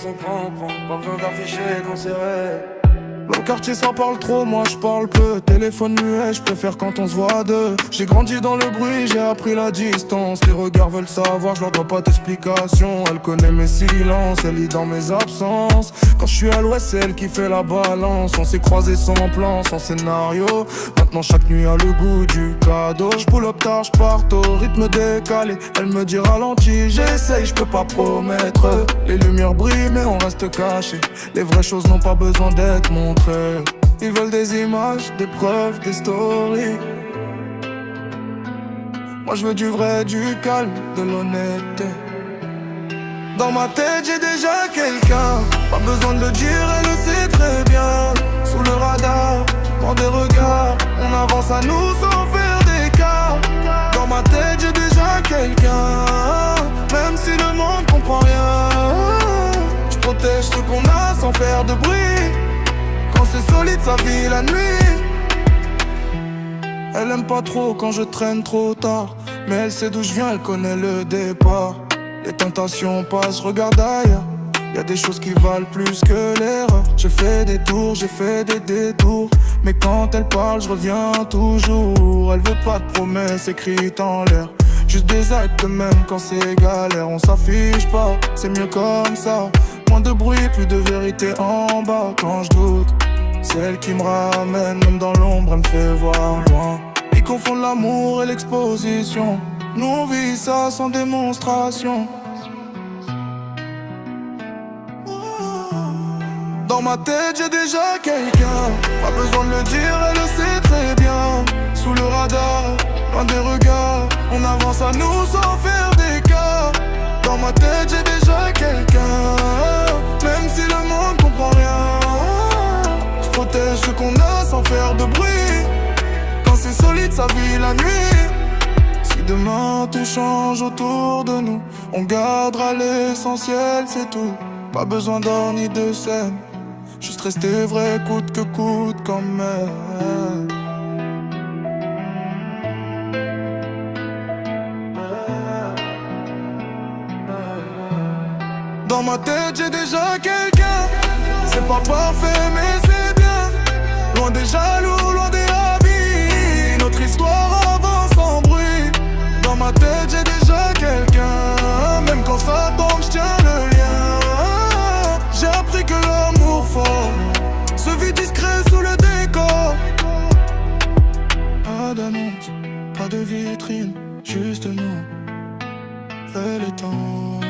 son prend. Pas besoin d'afficher quand c'est vrai. Le quartier ça parle trop, moi je parle peu. Téléphone muet, je préfère quand on se voit deux. J'ai grandi dans le bruit, j'ai appris la distance. Les regards veulent savoir, je leur dois pas d'explication. Elle connaît mes silences, elle lit dans mes absences. Quand je suis à l'ouest, c'est elle qui fait la balance. On s'est croisés sans plan, sans scénario. Maintenant chaque nuit a le goût du cadeau. Je pull up tard, je pars au rythme décalé. Elle me dit ralenti, j'essaye, je peux pas promettre. Les lumières brillent mais on reste caché. Les vraies choses n'ont pas besoin d'être montrées. Ils veulent des images, des preuves, des stories. Moi je veux du vrai, du calme, de l'honnêteté. Dans ma tête j'ai déjà quelqu'un. Pas besoin de le dire, elle le sait très bien. Sous le radar, dans des regards, on avance à nous sans faire d'écart. Dans ma tête j'ai déjà quelqu'un. Même si le monde comprend rien, je protège ce qu'on a sans faire de bruit. Quand c'est solide, ça vit la nuit. Elle aime pas trop quand je traîne trop tard, mais elle sait d'où je viens, elle connaît le départ. Les tentations passent, je regarde ailleurs. Y'a des choses qui valent plus que l'erreur. J'ai fait des tours, j'ai fait des détours, mais quand elle parle, je reviens toujours. Elle veut pas de promesses écrites en l'air, juste des actes même quand c'est galère. On s'affiche pas, c'est mieux comme ça. Moins de bruit, plus de vérité en bas quand je doute. C'est elle qui me ramène, même dans l'ombre, elle me fait voir loin. Ils confondent l'amour et l'exposition. Nous on vit ça sans démonstration. Dans ma tête j'ai déjà quelqu'un. Pas besoin de le dire, elle le sait très bien. Sous le radar, loin des regards, on avance à nous sans faire d'écart. Dans ma tête j'ai déjà quelqu'un. Même si le monde comprend rien, je protège ce qu'on a sans faire de bruit. Quand c'est solide ça vit la nuit. Si demain tout change autour de nous, on gardera l'essentiel, c'est tout. Pas besoin d'or ni de scène, juste rester vrai coûte que coûte quand même. Dans ma tête j'ai déjà quelqu'un. C'est pas parfait mais c'est bien. Loin des jaloux, loin des habits. Notre histoire avance sans bruit. Dans ma tête j'ai déjà quelqu'un. Même quand ça tombe j'tiens le lien. J'ai appris que l'amour fort se vit discret sous le décor. Pas d'annonce, pas de vitrine, juste nous et le temps.